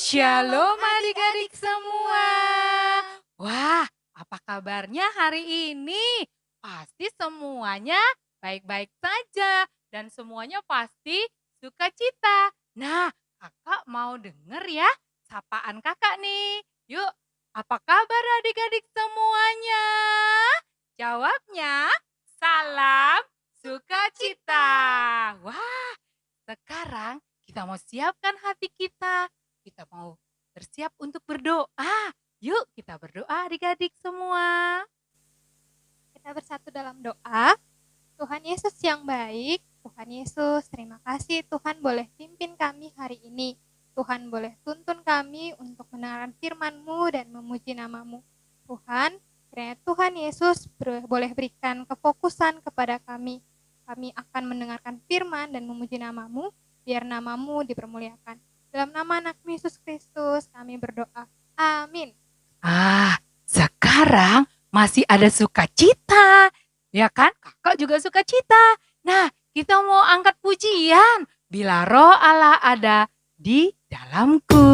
Shalom adik-adik semua. Wah, apa kabarnya hari ini? Pasti semuanya baik-baik saja dan semuanya pasti sukacita. Nah, kakak mau denger ya sapaan kakak nih. Yuk, apa kabar adik-adik semuanya? Jawabnya, salam sukacita. Wah, sekarang kita mau siapkan hati kita. Kita mau bersiap untuk berdoa. Yuk kita berdoa adik-adik semua. Kita bersatu dalam doa. Tuhan Yesus yang baik, Tuhan Yesus, terima kasih Tuhan boleh pimpin kami hari ini. Tuhan boleh tuntun kami untuk mendengarkan firman-Mu dan memuji nama-Mu. Tuhan, kiranya Tuhan Yesus boleh berikan kefokusan kepada kami. Kami akan mendengarkan firman dan memuji nama-Mu, biar nama-Mu dipermuliakan. Dalam nama anak Yesus Kristus kami berdoa. Amin. Sekarang masih ada sukacita. Ya kan? Kakak juga sukacita. Nah, kita mau angkat pujian. Bila roh Allah ada di dalamku.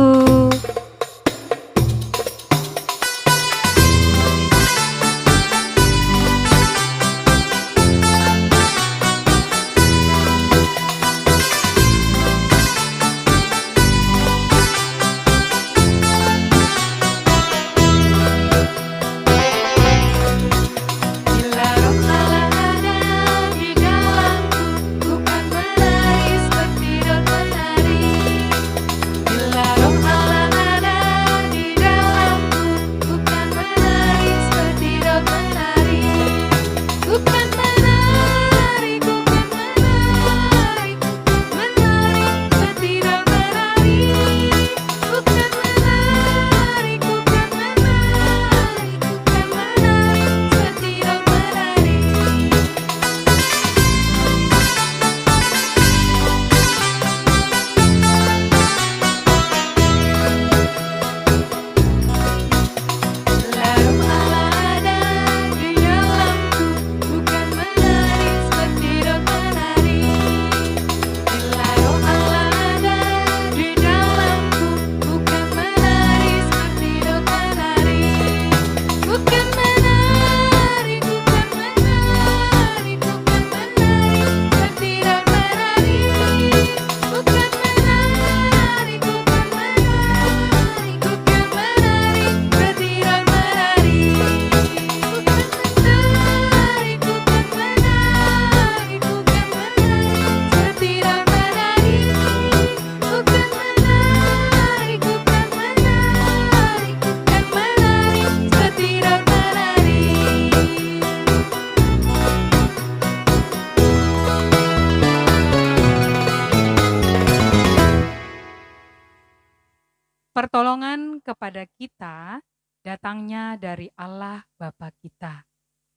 Pertolongan kepada kita datangnya dari Allah Bapa kita,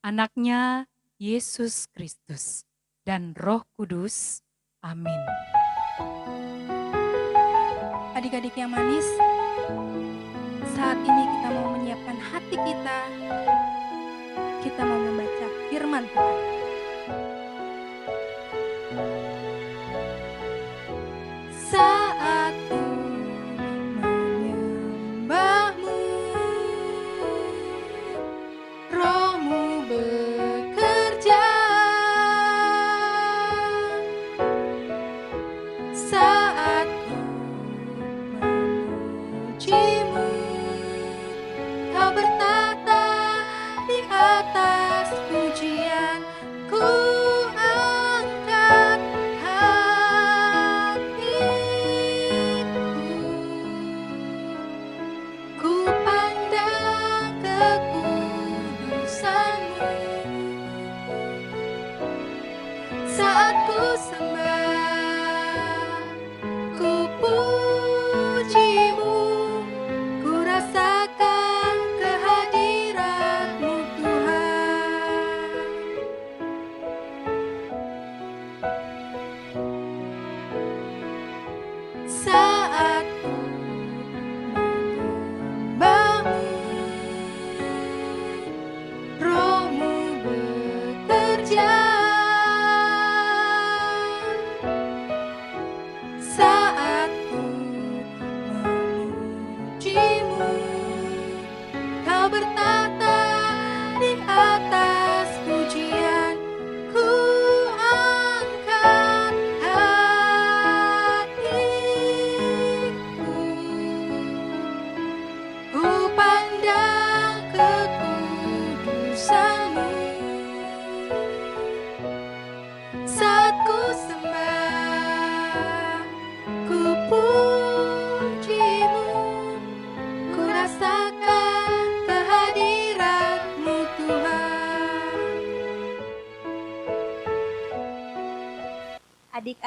Anaknya Yesus Kristus, dan Roh Kudus. Amin. Adik-adik yang manis, saat ini kita mau menyiapkan hati kita. Kita mau membaca firman Tuhan. Saat ku menyembah-Mu, Roh-Mu bekerja. Saat ku memuji-Mu, Kau bertata di atas pujian. Ku angkat hatiku, ku pandang kekudusan-Mu. Saat ku sembah,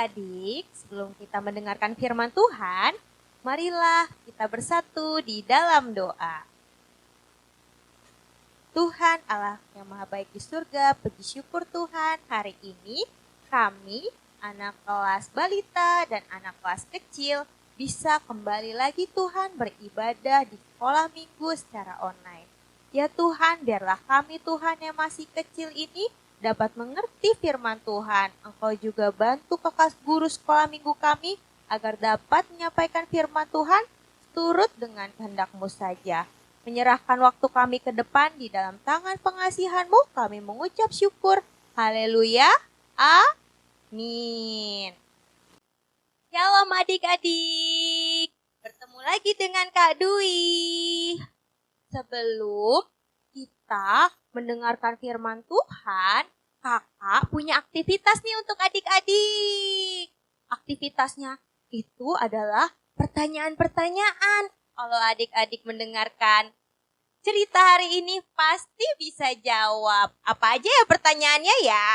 adik-adik, sebelum kita mendengarkan firman Tuhan, marilah kita bersatu di dalam doa. Tuhan Allah yang maha baik di surga, puji syukur Tuhan, hari ini kami, anak kelas balita dan anak kelas kecil, bisa kembali lagi Tuhan beribadah di sekolah minggu secara online. Ya Tuhan, biarlah kami Tuhan yang masih kecil ini dapat mengerti firman Tuhan. Engkau juga bantu kakak guru sekolah minggu kami agar dapat menyampaikan firman Tuhan turut dengan kehendak-Mu saja. Menyerahkan waktu kami ke depan di dalam tangan pengasihan-Mu, kami mengucap syukur. Haleluya. Amin. Shalom adik-adik. Bertemu lagi dengan Kak Dwi. Sebelum kita mendengarkan firman Tuhan, kakak punya aktivitas nih untuk adik-adik. Aktivitasnya itu adalah pertanyaan-pertanyaan. Kalau adik-adik mendengarkan cerita hari ini pasti bisa jawab. Apa aja ya pertanyaannya ya?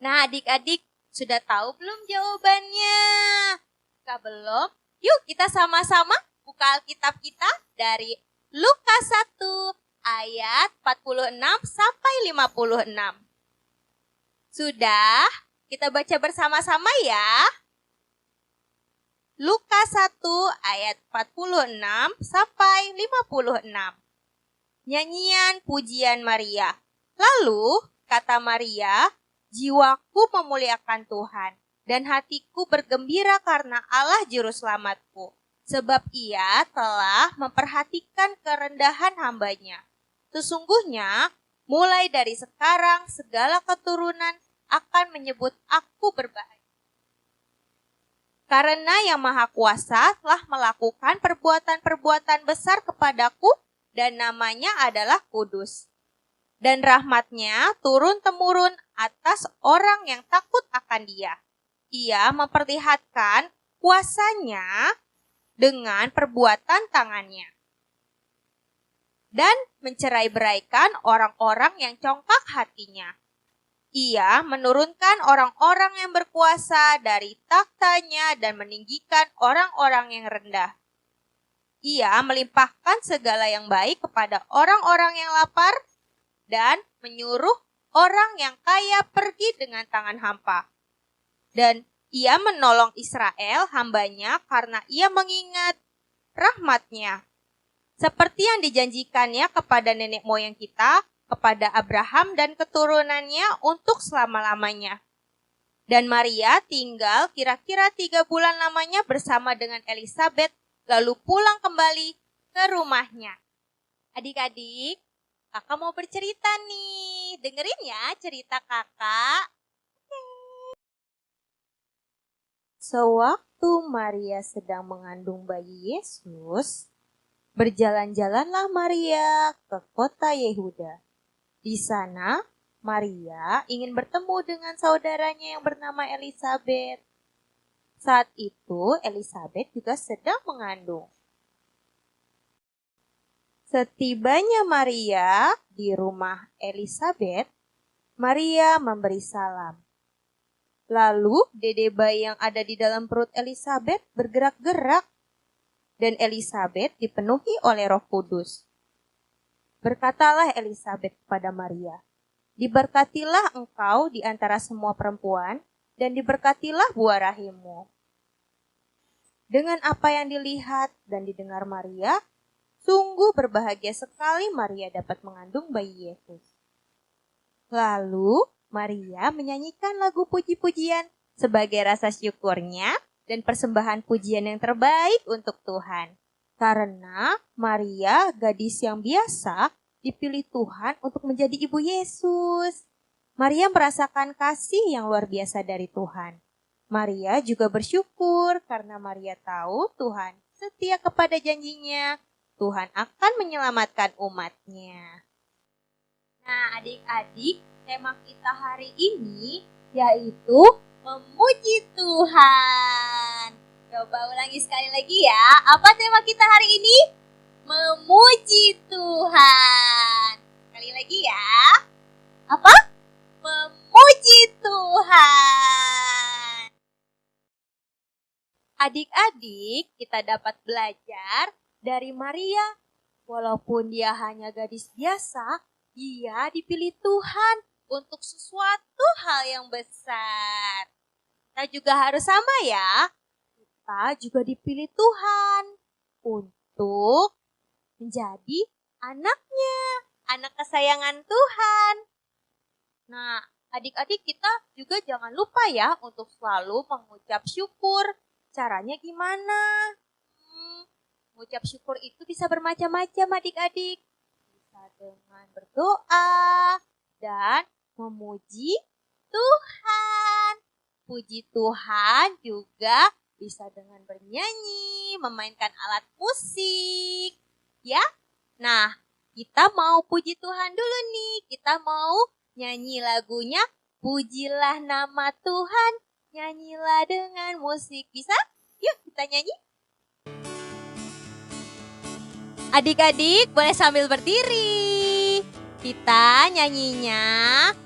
Nah, adik-adik sudah tahu belum jawabannya? Jika belum, yuk kita sama-sama buka Alkitab kita dari Lukas 1 ayat 46 sampai 56. Sudah? Kita baca bersama-sama ya. Lukas 1 ayat 46 sampai 56. Nyanyian pujian Maria. Lalu kata Maria, jiwaku memuliakan Tuhan, dan hatiku bergembira karena Allah Juru Selamatku, sebab Ia telah memperhatikan kerendahan hamba-Nya. Sesungguhnya, mulai dari sekarang segala keturunan akan menyebut aku berbahagia. Karena Yang Maha Kuasa telah melakukan perbuatan-perbuatan besar kepadaku, dan namanya adalah kudus. Dan rahmat-Nya turun-temurun atas orang yang takut akan Dia. Ia memperlihatkan kuasa-Nya dengan perbuatan tangan-Nya. Dan mencerai-beraikan orang-orang yang congkak hatinya. Ia menurunkan orang-orang yang berkuasa dari takhta-Nya dan meninggikan orang-orang yang rendah. Ia melimpahkan segala yang baik kepada orang-orang yang lapar, dan menyuruh orang yang kaya pergi dengan tangan hampa. Dan Ia menolong Israel hamba-Nya karena Ia mengingat rahmat-Nya, seperti yang dijanjikannya kepada nenek moyang kita, kepada Abraham dan keturunannya untuk selama-lamanya. Dan Maria tinggal kira-kira 3 bulan lamanya bersama dengan Elisabet, lalu pulang kembali ke rumahnya. Adik-adik, kakak mau bercerita nih. Dengerin ya cerita kakak. Sewaktu Maria sedang mengandung bayi Yesus, berjalan-jalanlah Maria ke kota Yehuda. Di sana, Maria ingin bertemu dengan saudaranya yang bernama Elisabet. Saat itu, Elisabet juga sedang mengandung. Setibanya Maria di rumah Elisabet, Maria memberi salam. Lalu dede bayi yang ada di dalam perut Elisabet bergerak-gerak, dan Elisabet dipenuhi oleh Roh Kudus. Berkatalah Elisabet kepada Maria, "Diberkatilah engkau di antara semua perempuan, dan diberkatilah buah rahimmu." Dengan apa yang dilihat dan didengar Maria, sungguh berbahagia sekali Maria dapat mengandung bayi Yesus. Lalu Maria menyanyikan lagu puji-pujian sebagai rasa syukurnya dan persembahan pujian yang terbaik untuk Tuhan. Karena Maria, gadis yang biasa, dipilih Tuhan untuk menjadi ibu Yesus. Maria merasakan kasih yang luar biasa dari Tuhan. Maria juga bersyukur karena Maria tahu Tuhan setia kepada janjinya. Tuhan akan menyelamatkan umat-Nya. Nah, adik-adik, tema kita hari ini yaitu memuji Tuhan. Coba ulangi sekali lagi ya. Apa tema kita hari ini? Memuji Tuhan. Sekali lagi ya. Apa? Memuji Tuhan. Adik-adik, kita dapat belajar dari Maria. Walaupun dia hanya gadis biasa, dia dipilih Tuhan untuk sesuatu hal yang besar. Kita juga harus sama ya. Kita juga dipilih Tuhan untuk menjadi anaknya, anak kesayangan Tuhan. Nah, adik-adik kita juga jangan lupa ya untuk selalu mengucap syukur. Caranya gimana? Mengucap syukur itu bisa bermacam-macam adik-adik. Bisa dengan berdoa dan memuji Tuhan. Puji Tuhan juga bisa dengan bernyanyi, memainkan alat musik. Ya, nah kita mau puji Tuhan dulu nih. Kita mau nyanyi lagunya Pujilah Nama Tuhan, nyanyilah dengan musik. Bisa? Yuk kita nyanyi. Adik-adik boleh sambil berdiri. Kita nyanyinya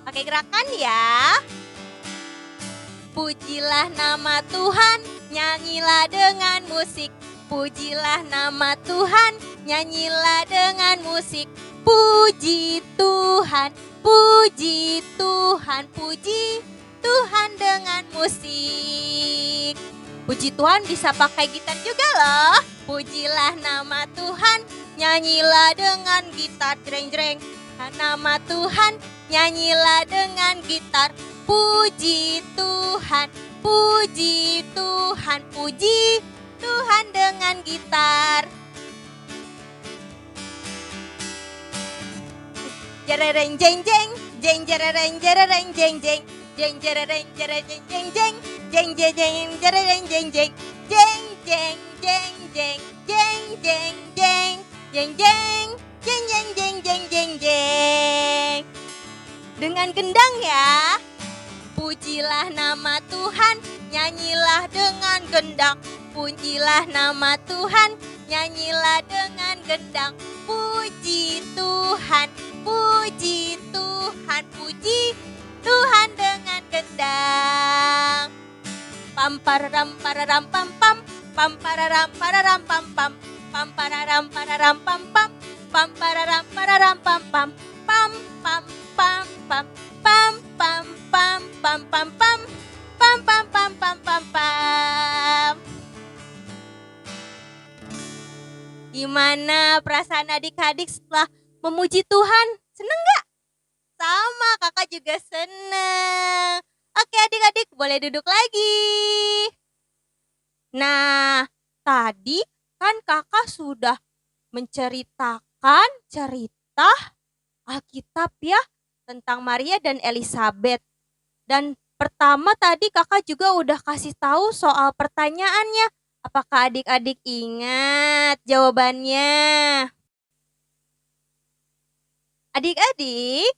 pakai gerakan ya. Pujilah nama Tuhan, nyanyilah dengan musik. Pujilah nama Tuhan, nyanyilah dengan musik. Puji Tuhan, puji Tuhan, puji Tuhan dengan musik. Puji Tuhan bisa pakai gitar juga loh. Pujilah nama Tuhan, nyanyilah dengan gitar jreng-jreng. Nama Tuhan, nyanyilah dengan gitar. Puji Tuhan, puji Tuhan, puji Tuhan dengan gitar. Jerereng jeng jeng, jeng jerereng jerereng jeng jeng, jeng jerereng jerereng jeng jeng, jeng jeng jeng jerereng jeng jeng, jeng jeng jeng jeng, jeng jeng jeng, jeng jeng, jeng jeng jeng jeng jeng jeng. Dengan gendang ya. Pujilah nama Tuhan, nyanyilah dengan gendang. Pujilah nama Tuhan, nyanyilah dengan gendang. Puji Tuhan, puji Tuhan, puji Tuhan dengan gendang. Pam pararam pararam pam pam, pam pararam pararam pam pam, pam pararam pararam pam pam, pam pararam pararam pam pam, pam pam pam pam, pam pam pam pam pam pam, pam pam pam pam pam pam. Gimana perasaan adik-adik setelah memuji Tuhan? Seneng gak? Sama, kakak juga seneng. Oke adik-adik, boleh duduk lagi. Nah, tadi kan kakak sudah menceritakan cerita Alkitab ya tentang Maria dan Elizabeth. Dan pertama tadi kakak juga udah kasih tahu soal pertanyaannya. Apakah adik-adik ingat jawabannya? Adik-adik,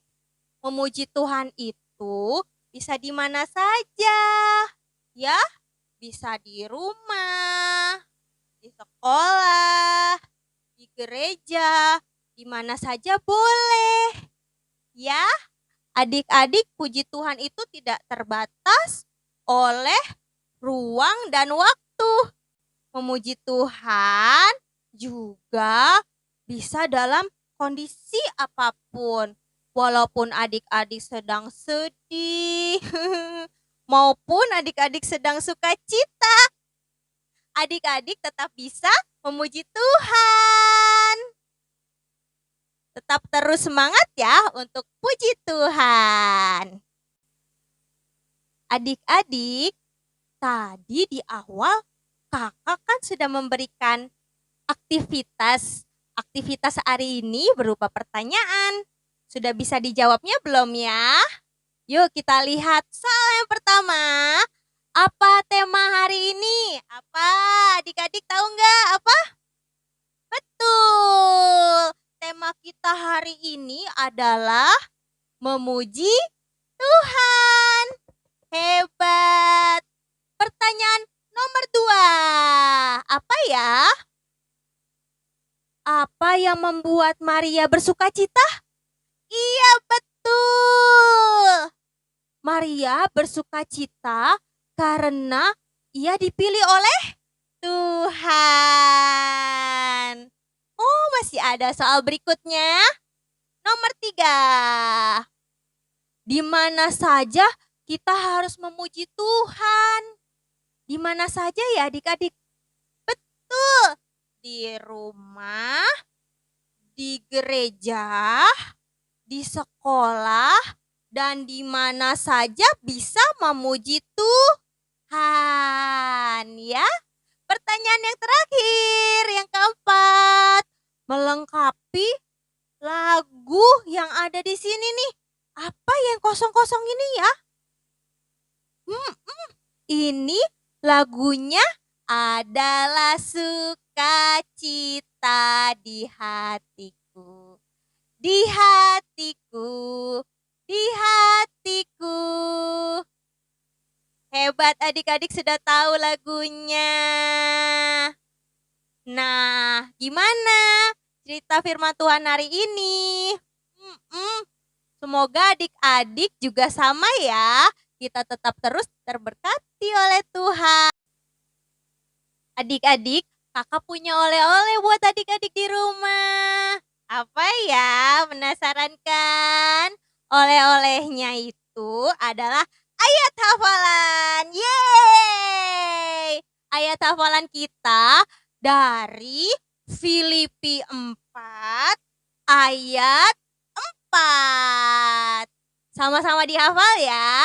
memuji Tuhan itu bisa di mana saja. Ya, bisa di rumah, di sekolah, di gereja, di mana saja boleh. Ya, adik-adik, puji Tuhan itu tidak terbatas oleh ruang dan waktu. Memuji Tuhan juga bisa dalam kondisi apapun. Walaupun adik-adik sedang sedih, maupun adik-adik sedang sukacita, adik-adik tetap bisa memuji Tuhan. Tetap terus semangat ya untuk puji Tuhan. Adik-adik, tadi di awal kakak kan sudah memberikan aktivitas hari ini berupa pertanyaan. Sudah bisa dijawabnya belum ya? Yuk kita lihat soal yang pertama. Apa tema hari ini? Apa? Adik-adik tahu nggak apa? Betul. Tema kita hari ini adalah memuji Tuhan. Hebat. Pertanyaan Nomor 2, apa ya? Apa yang membuat Maria bersukacita? Iya, betul. Maria bersukacita karena ia dipilih oleh Tuhan. Oh, masih ada soal berikutnya. Nomor 3. Di mana saja kita harus memuji Tuhan? Di mana saja ya adik-adik? Betul. Di rumah, di gereja, di sekolah, dan di mana saja bisa memuji Tuhan, ya. Pertanyaan yang terakhir, yang keempat, melengkapi lagu yang ada di sini nih. Apa yang kosong-kosong ini ya? Ini lagunya adalah sukacita di hatiku. Di hatiku, di hatiku. Hebat adik-adik sudah tahu lagunya. Nah, gimana cerita firman Tuhan hari ini? Semoga adik-adik juga sama ya. Kita tetap terus terberkati oleh Tuhan. Adik-adik, kakak punya oleh-oleh buat adik-adik di rumah. Apa ya? Penasaran kan? Oleh-olehnya itu adalah ayat hafalan. Yeay! Ayat hafalan kita dari Filipi 4 ayat 4. Sama-sama dihafal ya.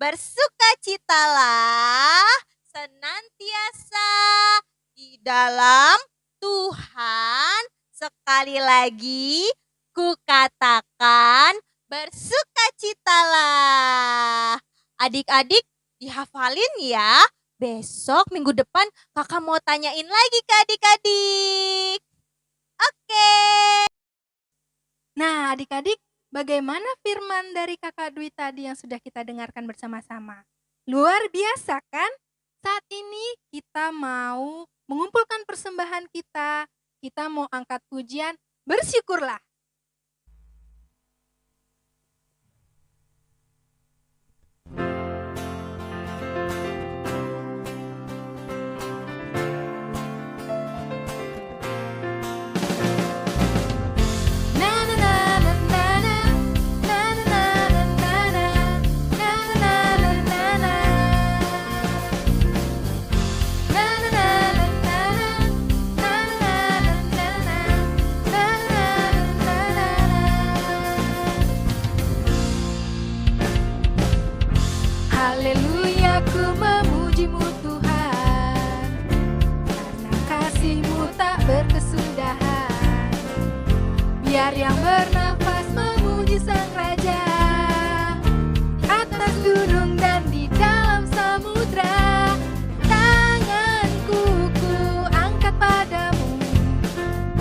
Bersukacitalah senantiasa di dalam Tuhan. Sekali lagi kukatakan bersukacitalah. Adik-adik dihafalin ya. Besok minggu depan kakak mau tanyain lagi ke adik-adik. Oke. Nah, adik-adik, bagaimana firman dari Kakak Dwi tadi yang sudah kita dengarkan bersama-sama? Luar biasa kan? Saat ini kita mau mengumpulkan persembahan kita mau angkat pujian, bersyukurlah. Haleluya, ku memuji-Mu Tuhan, karena kasih-Mu tak berkesudahan. Biar yang bernafas memuji Sang Raja, atas gunung dan di dalam samudra. Tanganku ku angkat padamu,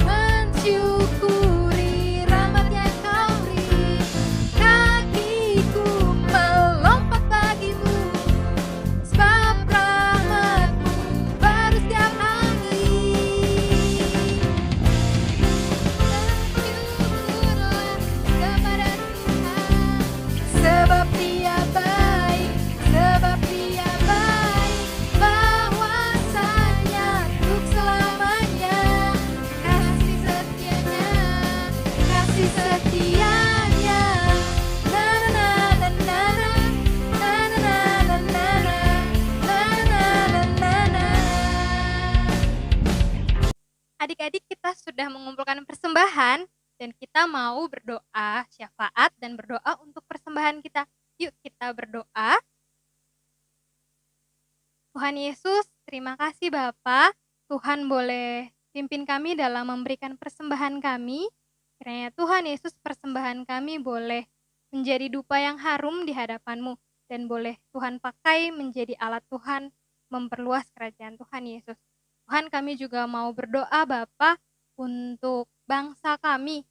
mensyukuri rahmat yang Kau beri. Kakiku melompat bagimu, sebab rahmat-Mu baru setiap hari. Bersyukurlah kepada Tuhan, sebab Dia baik, bahwasanya untuk selamanya. Kasih setianya, na na na na na na na na na. Adik-adik, kita sudah mengumpulkan persembahan dan kita mau berdoa syafaat dan berdoa untuk persembahan kita. Yuk kita berdoa. Tuhan Yesus, terima kasih Bapa. Tuhan boleh pimpin kami dalam memberikan persembahan kami. Kiranya Tuhan Yesus, persembahan kami boleh menjadi dupa yang harum di hadapan-Mu dan boleh Tuhan pakai menjadi alat Tuhan memperluas kerajaan Tuhan Yesus. Tuhan, kami juga mau berdoa Bapa untuk bangsa kami.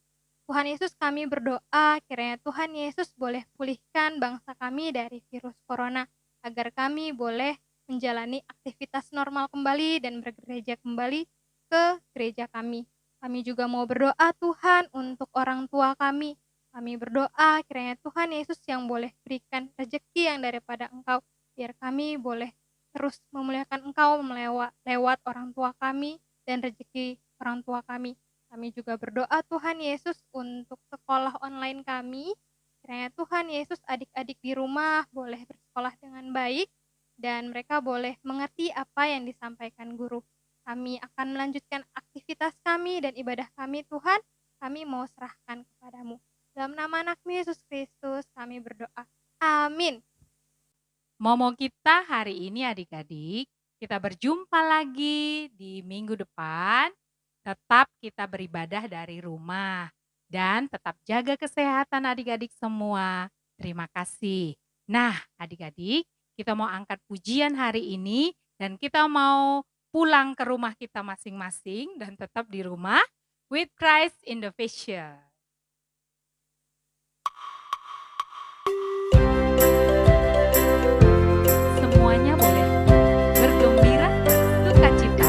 Tuhan Yesus, kami berdoa kiranya Tuhan Yesus boleh pulihkan bangsa kami dari virus corona, agar kami boleh menjalani aktivitas normal kembali dan bergereja kembali ke gereja kami. Kami juga mau berdoa Tuhan untuk orang tua kami. Kami berdoa kiranya Tuhan Yesus yang boleh berikan rezeki yang daripada Engkau, biar kami boleh terus memuliakan Engkau lewat orang tua kami dan rezeki orang tua kami. Kami juga berdoa Tuhan Yesus untuk sekolah online kami. Kiranya Tuhan Yesus adik-adik di rumah boleh bersekolah dengan baik dan mereka boleh mengerti apa yang disampaikan guru. Kami akan melanjutkan aktivitas kami dan ibadah kami Tuhan. Kami mau serahkan kepadamu. Dalam nama anak-Mu Yesus Kristus kami berdoa. Amin. Momo kita hari ini adik-adik, kita berjumpa lagi di minggu depan. Tetap kita beribadah dari rumah dan tetap jaga kesehatan adik-adik semua. Terima kasih. Nah, adik-adik, kita mau angkat pujian hari ini dan kita mau pulang ke rumah kita masing-masing dan tetap di rumah with Christ in the Vision. Semuanya boleh bergembira dan sukacita.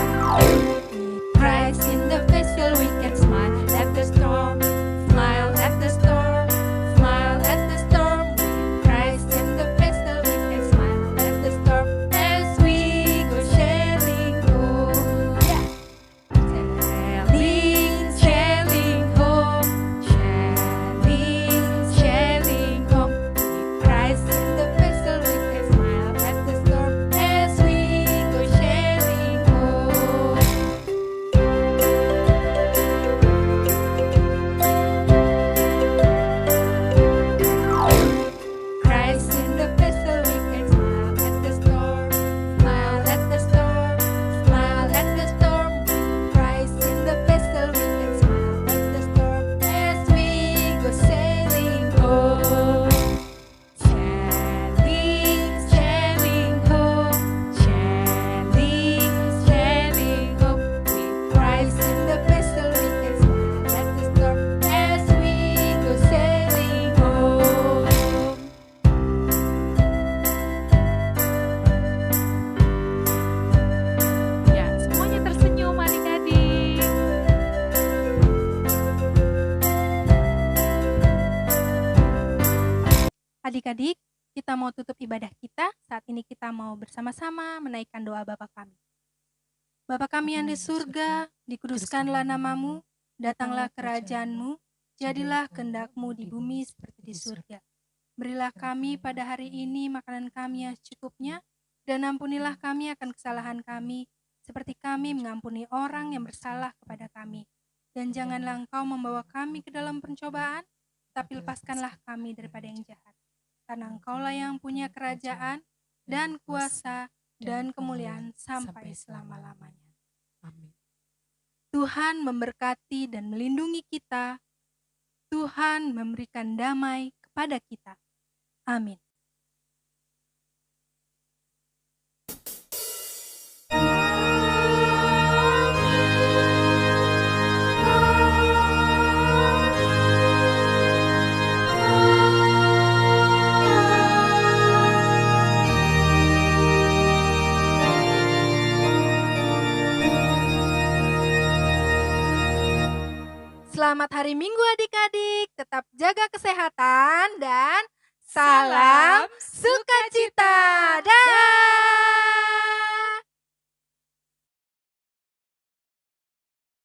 Christ in the vessel, we can smile at the storm, smile at the storm, smile at the storm. Christ in the vessel, we can smile at the storm as we go sailing home. Sailing, sailing home, sailing home. Christ in the vessel, we can smile at the storm as we go sailing home. Christ in the vessel, we can smile at the storm, smile at the storm, smile at the storm. Christ in the vessel, we can smile at the storm as we go sailing home. Sailing, sailing home, sailing home. With Christ in the vessel, we can smile at the storm as we go sailing home. Ya, semuanya tersenyum adik-adik. Adik-adik, kita mau tutup ibadah kita. Saat ini kita mau bersama-sama menaikkan doa Bapa kami. Bapa kami yang di surga, dikuduskanlah namamu, datanglah kerajaanmu, jadilah kehendak-Mu di bumi seperti di surga. Berilah kami pada hari ini makanan kami yang secukupnya, dan ampunilah kami akan kesalahan kami, seperti kami mengampuni orang yang bersalah kepada kami. Dan janganlah Engkau membawa kami ke dalam pencobaan, tapi lepaskanlah kami daripada yang jahat. Karena Engkaulah yang punya kerajaan, dan kuasa, dan kemuliaan sampai selama-lamanya. Amin. Tuhan memberkati dan melindungi kita. Tuhan memberikan damai kepada kita. Amin. Selamat hari Minggu adik-adik, tetap jaga kesehatan dan salam sukacita. Dah.